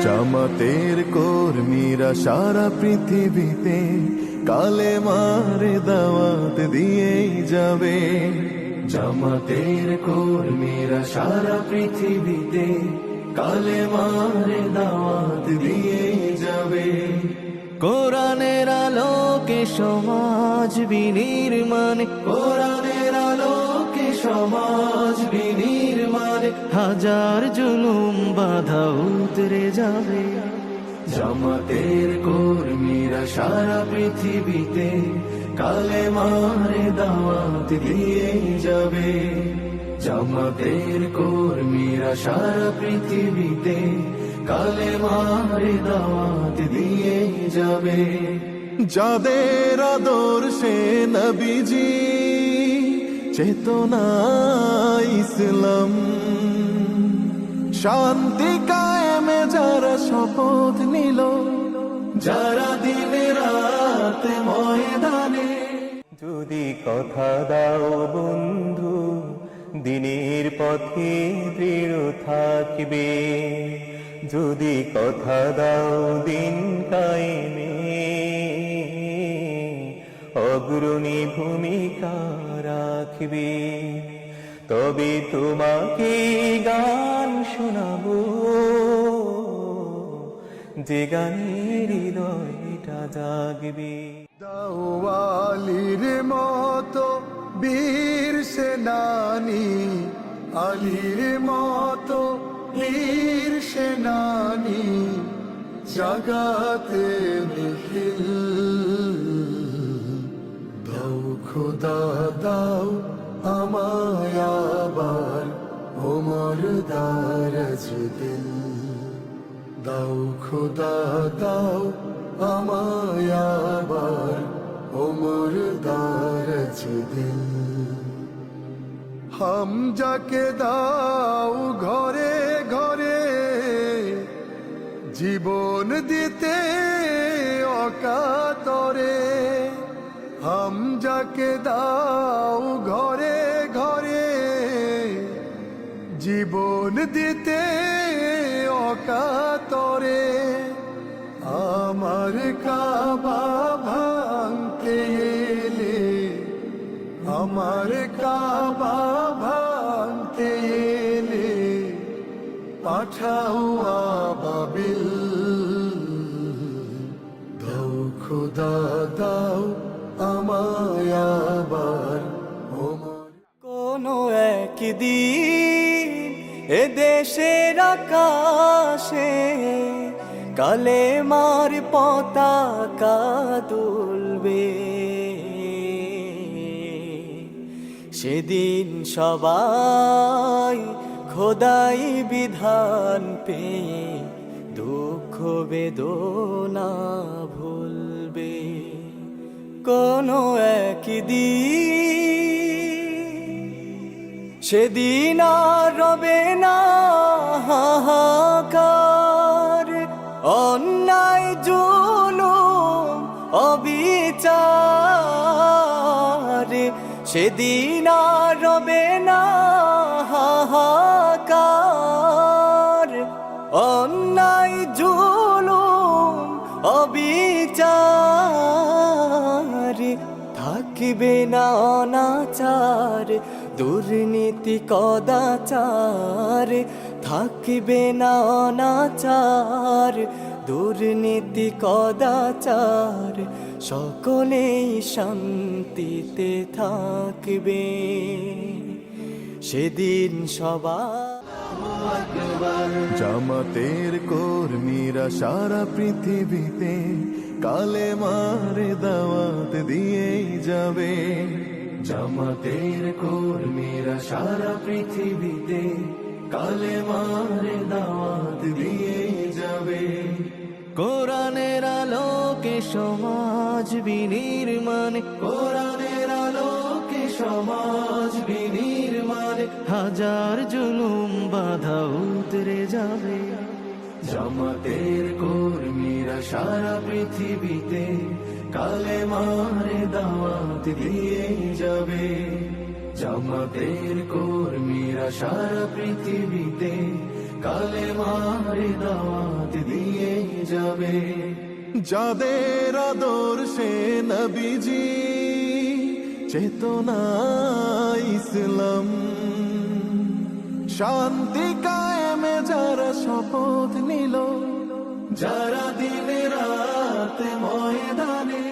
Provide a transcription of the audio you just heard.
জামাতের কর্মীরা সারা পৃথিবীতে কালেমার দাওয়াত দিয়েই যাবে। জামাতের কর্মীরা সারা পৃথিবীতে কালেমার দাওয়াত দিয়েই যাবে। কোরআনের আলোকে সমাজ বিনির্মাণ, কোরআনের আলোকে সমাজ বিনির্মাণ, হাজার জুলুম বাধা উতরে যাবে। জামাতের কর্মীরা সারা পৃথিবীতে কালেমার দাওয়াত দিয়ে যাবে। জামাতের কর্মীরা সারা পৃথিবীতে কালেমার দাওয়াত দিয়ে যাবে। যাদের আদর্শে নবীজি চেতনা ইসলাম, শান্তি কায়েমে যারা শপথ নিল, যারা দিনে রাত ময়দানে। যদি কথা দাও বন্ধু দিনের পথে দৃঢ় থাকবে, যদি কথা দাও দিন কায়েমে অগ্রণী ভূমিকা রাখবে, তবে তোমাকে গান শোনাবো যে গানের হৃদয়টা জাগবে। দাওয়ালির মতো বীর সেনানী, আলীর মতো বীর সেনানী, জাগাতে নিখিল দাও খোদা দাও আমায় আবার ওমর দারাজ দিল। দাও খোদা দাও আমায় আবার ওমর দারাজ দিল। হামজাকে দাও ঘরে ঘরে জীবন দিতে অকাতরে, হামজাকে দাও ঘরে ঘরে জীবন দিতে অকাতরে। আমার কাবা ভাঙতে এলে, আমার কাবা ভাঙতে এলে পাঠাও আবাবিল। দাও খোদা দাও আমায় আবার ওমর। কোনো একদিন এ দেশের আকাশে কালেমার পতাকা দুলবে, সেদিন সবাই খোদাই বিধান পেয়ে দুঃখ বেদনা ভুলবে। কোনো একদিন সেদিন আর রবে না হাহাকার, অন্যায় জুলুম অবিচার, সেদিন আর রবে না হাহাকার, অন্যায় জুলুম অবিচার, থাকিবে না অনাচার দুর্নীতি কদাচার, থাকিবে না অনাচার দুর্নীতি কদাচার, সকলেই শান্তিতে থাকবে সেদিন সবাই। জামাতের কর্মীরা সারা পৃথিবীতে কালেমার দাওয়াত দিয়েই যাবে। জামাতের কর্মীরা সারা পৃথিবীতে কালেমার দাওয়াত দিয়েই যাবে। কোরআনের আলোকে সমাজ বিনির্মাণ, কোরআনের আলোকে সমাজ বিনির্মাণ, হাজার জুলুম বাধা উতরে যাবে। জামাতের কর্মীরা সারা পৃথিবীতে কালেমার দাওয়াত দিয়ে যাবে। জামাতের কর্মীরা সারা পৃথিবীতে কালে মারে দাওয়াত দিয়ে যাবে। যাদের আদর্শে নবীজি চেতনা ইসলাম, শান্তি কায়েমে যারা শপথ নিল, যারা দিনে রাত ময়দানে